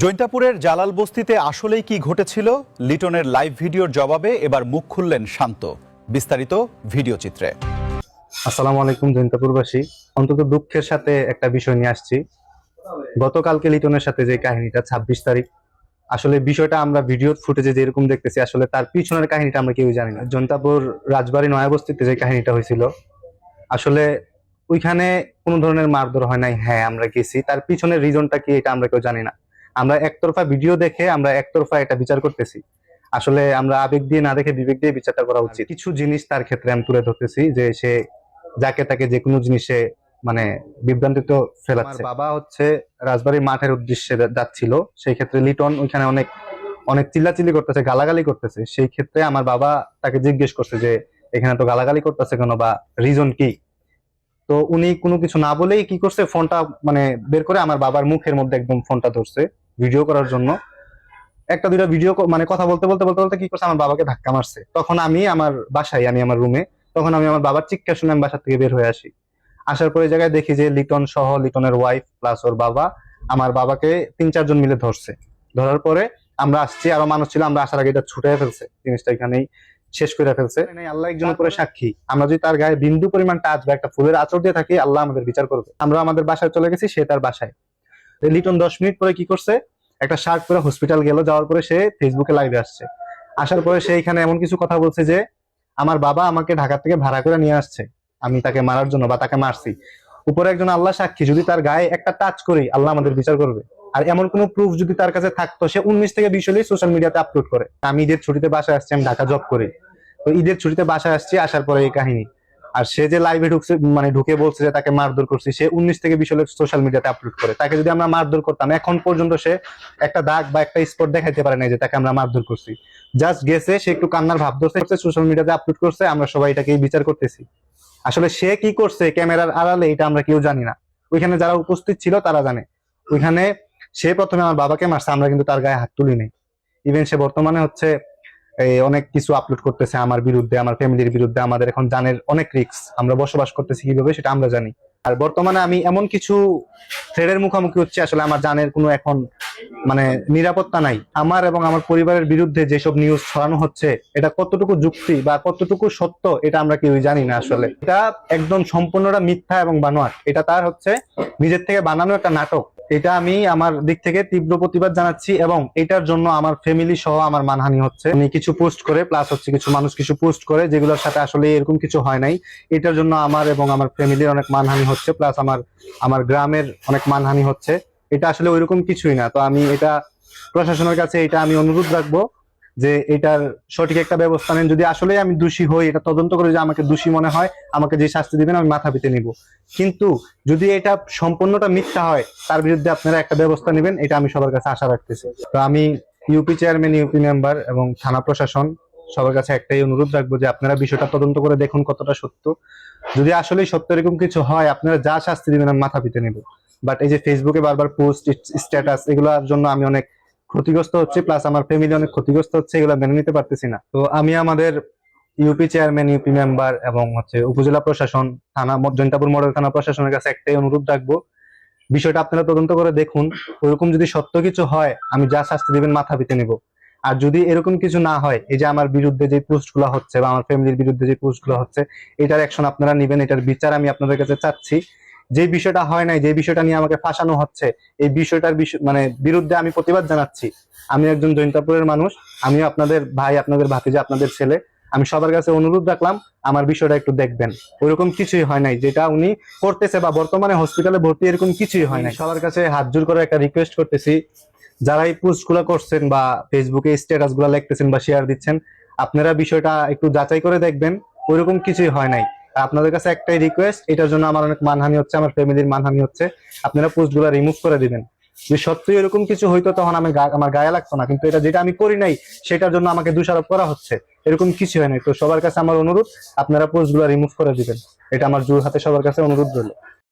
জৈন্তাপুরের জালাল বস্তিতে আসলেই কি ঘটেছিল? লিটনের লাইভ ভিডিওর জবাবে এবার মুখ খুললেন শান্ত। বিস্তারিত ভিডিও চিত্রে। আসসালামু আলাইকুম জৈন্তাপুরবাসী, অন্তত দুঃখের সাথে একটা বিষয় নিয়ে আসছি। গতকালকে লিটনের সাথে যে কাহিনীটা 26 তারিখ, আসলে বিষয়টা আমরা ভিডিও ফুটেজে যেরকম দেখতেছি, আসলে তার পিছনের কাহিনীটা আমরা কেউ জানি না। জৈন্তাপুর রাজবাড়ী নয়াবস্তিতে যে কাহিনীটা হয়েছিল, আসলে ওইখানে কোনো ধরনের মারধর হয় নাই। হ্যাঁ, আমরা গেছি, তার পিছনের রিজনটা কি এটা আমরা কেউ জানি না। আমরা একতরফা ভিডিও দেখে আমরা একতরফা এটা বিচার করতেছি। আসলে আমরা আবেগ দিয়ে না দেখে বিবেক দিয়ে বিচারটা করা উচিত। কিছু জিনিস তার ক্ষেত্রে আমি তুলে ধরতেছি যে সে যাকে তাকে যে কোনো জিনিসে মানে বিভ্রান্তিত ফেলাচ্ছে। বাবা হচ্ছে রাজবাড়ী মাঠের উদ্দেশ্যে যাচ্ছিল, সেই ক্ষেত্রে লিটন ওইখানে অনেক অনেক চিল্লাচিল্লি করতেছে, গালাগালি করতেছে। সেই ক্ষেত্রে আমার বাবা তাকে জিজ্ঞেস করছে যে এখানে তো গালাগালি করতেছে কেন, বা রিজন কি। তো উনি কোনো কিছু না বলেই কি করছে, ফোনটা মানে বের করে আমার বাবার মুখের মধ্যে একদম ফোনটা ধরছে ভিডিও করার জন্য। একটা দুইটা ভিডিও মানে কথা বলতে বলতে বলতে বলতে কি করছে, আমার বাবাকে ধাক্কা মারছে। তখন আমি আমার বাসায়, আমি আমার রুমে, তখন আমি আমার বাবার চিৎকার শুনে আমি বাসা থেকে বের হয়ে আসি। আসার পরে জায়গায় দেখি যে লিটন সহ লিটনের ওয়াইফ প্লাস ওর বাবা আমার বাবাকে 3-4 জন মিলে ধরছে। ধরার পরে আমরা আসছি, আরো মানুষ ছিল, আমরা আসার আগে এটা ছুটে ফেলছে, জিনিসটা এখানেই শেষ করে ফেলছে। আল্লাহ একজন উপরে সাক্ষী, আমরা যদি তার গায়ে বিন্দু পরিমাণ টাচ বা একটা ফুলের আঁচড় দিয়ে থাকি, আল্লাহ আমাদের বিচার করবে। আমরা আমাদের বাসায় চলে গেছি, সে তার বাসায়। লিটন 10 মিনিট পরে কি করছে, একটা শার্ট পরে হসপিটাল গেল। যাওয়ার পরে সে ফেসবুকে লাইভে আসছে। আসার পরে সে এখানে এমন কিছু কথা বলছে যে আমার বাবা আমাকে ঢাকা থেকে ভাড়া করে নিয়ে আসছে আমি তাকে মারার জন্য, বা তাকে মারছি। উপরে একজন আল্লাহ সাক্ষী, যদি তার গায়ে একটা টাচ করি আল্লাহ আমাদের বিচার করবে। আর এমন কোন প্রুফ যদি তার কাছে থাকতো, সে 19 থেকে 20 হলেই সোশ্যাল মিডিয়াতে আপলোড করে। আমি ঈদের ছুটিতে বাসায় আসছি, আমি ঢাকা জব করি, তো ঈদের ছুটিতে বাসায় আসছি, আসার পরে এই কাহিনী। আর সে যে লাইভে ঢুকছে, মানে ঢুকে বলছে যে তাকে মারধর করছি, সে 19 থেকে 20 হলে সোশ্যাল মিডিয়াতে আপলোড করে। তাকে যদি আমরা মারধর করতাম, এখন পর্যন্ত সে একটা দাগ বা একটা স্পট দেখাইতে পারে না যে তাকে আমরা মারধর করছি। জাস্ট গেছে, সে একটু কান্নার ভাব ধরছে, সোশ্যাল মিডিয়াতে আপলোড করছে, আমরা সবাই এটাকে বিচার করতেছি। আসলে সে কি করছে ক্যামেরার আড়ালে, এটা আমরা কেউ জানি না। ওইখানে যারা উপস্থিত ছিল তারা জানে। ওইখানে সে প্রথমে আমার বাবাকে মারছে, আমরা কিন্তু তার গায়ে হাত তুলি নাই। ইভেন সে বর্তমানে হচ্ছে অনেক কিছু আপলোড করতেছে আমার বিরুদ্ধে, আমার ফ্যামিলির বিরুদ্ধে। আমাদের এখন জানের অনেক রিস্ক, আমরা বসবাস করতেছি কিভাবে সেটা আমরা জানি। আর বর্তমানে আমি এমন কিছু থ্রেডের মুখোমুখি হচ্ছে, আসলে আমার জানের কোনো এখন মানে নিরাপত্তা নাই। আমার এবং আমার পরিবারের বিরুদ্ধে যেসব নিউজ ছড়ানো হচ্ছে, এটা কতটুকু যুক্তি বা কতটুকু সত্য এটা আমরা কেউই জানি না। আসলে এটা একদম সম্পূর্ণটা মিথ্যা এবং বানোয়াট। এটা তার হচ্ছে নিজের থেকে বানানো একটা নাটক। এটা আমি আমার দিক থেকে তীব্র প্রতিবাদ জানাচ্ছি, এবং এটার জন্য আমার ফ্যামিলি সহ আমার মানহানি হচ্ছে। উনি কিছু পোস্ট করে, প্লাস হচ্ছে কিছু মানুষ কিছু পোস্ট করে যেগুলোর সাথে আসলে এরকম কিছু হয় নাই। এটার জন্য আমার এবং আমার ফ্যামিলির অনেক মানহানি হচ্ছে, প্লাস আমার আমার গ্রামের অনেক মানহানি হচ্ছে। এটা আসলে ওইরকম কিছুই না। তো আমি এটা প্রশাসনের কাছে এটা আমি অনুরোধ রাখবো যে এটার সঠিক একটা ব্যবস্থা নেন। যদি আসলে আমি দোষী হই, এটা তদন্ত করে যে আমাকে দোষী মনে হয়, আমাকে যে শাস্তি দিবেন আমি মাথা পেতে নিব। কিন্তু যদি এটা সম্পূর্ণটা মিথ্যা হয়, তার বিরুদ্ধে আপনারা একটা ব্যবস্থা নেবেন, এটা আমি সবার কাছে আশা রাখতেছি। তো আমি ইউপি চেয়ারম্যান, ইউপি মেম্বার এবং থানা প্রশাসন সবার কাছে একটাই অনুরোধ রাখবো যে আপনারা বিষয়টা তদন্ত করে দেখুন কতটা সত্য। যদি আসলে সত্য এরকম কিছু হয়, আপনারা যা শাস্তি দিবেন আমি মাথা পেতে নিব। বাট এই যে ফেসবুকে বারবার পোস্ট, স্ট্যাটাস, এগুলোর জন্য আমি অনেক ক্ষতিগ্রস্ত হচ্ছে, প্লাস আমার ফ্যামিলি অনেক ক্ষতিগ্রস্ত হচ্ছে, এগুলো মেনে নিতে পারতেছি না। তো আমি আমাদের ইউপি চেয়ারম্যান, ইউপি মেম্বার এবং হচ্ছে উপজেলা প্রশাসন, থানা, জৈন্তাপুর মডেল থানা প্রশাসনের কাছে একটাই অনুরোধ রাখবো, বিষয়টা আপনারা তদন্ত করে দেখুন। ওরকম যদি সত্য কিছু হয়, আমি যা শাস্তি দিবেন মাথা পেতে নিব। আর যদি এরকম কিছু না হয়, এই যে আমার বিরুদ্ধে যে পোস্ট গুলো হচ্ছে বা আমার ফ্যামিলির বিরুদ্ধে যে পোস্ট গুলো হচ্ছে, এটার অ্যাকশন আপনারা নিবেন, এটার বিচার আমি আপনাদের কাছে চাচ্ছি। যে বিষয়টা হয় নাই, যে বিষয়টা নিয়ে আমাকে ফাঁসানো হচ্ছে, এই বিষয়টার মানে বিরুদ্ধে আমি প্রতিবাদ জানাচ্ছি। আমি একজন জৈন্তাপুরের মানুষ, আমিও আপনাদের ভাই, আপনাদের ভাতিজা, আপনাদের ছেলে। আমি সবার কাছে অনুরোধ রাখলাম আমার বিষয়টা একটু দেখবেন। ওইরকম কিছুই হয় নাই যেটা উনি করতেছে, বা বর্তমানে হসপিটালে ভর্তি, এরকম কিছুই হয় নাই। সবার কাছে হাত জোর করে একটা রিকোয়েস্ট করতেছি, যারা এই পোস্ট গুলা করছেন বা ফেসবুকে স্ট্যাটাস গুলা লিখতেছেন বা শেয়ার দিচ্ছেন, আপনারা বিষয়টা একটু যাচাই করে দেখবেন, ওইরকম কিছুই হয় নাই। আপনাদের কাছে একটাই রিকোয়েস্ট, এটার জন্য আমার অনেক মানহানি হচ্ছে, আমার ফ্যামিলির মানহানি হচ্ছে, আপনারা পোস্ট গুলা রিমুভ করে দিবেন। যে সত্যি এরকম কিছু হইতো তখন আমি আমার গায়ে লাগতো না, কিন্তু এটা যেটা আমি করি নাই সেটার জন্য আমাকে দোষারোপ করা হচ্ছে, এরকম কিছু হয় নাই। তো সবার কাছে আমার অনুরোধ, আপনারা পোস্ট গুলা রিমুভ করে দিবেন, এটা আমার জোর হাতে সবার কাছে অনুরোধ রইল।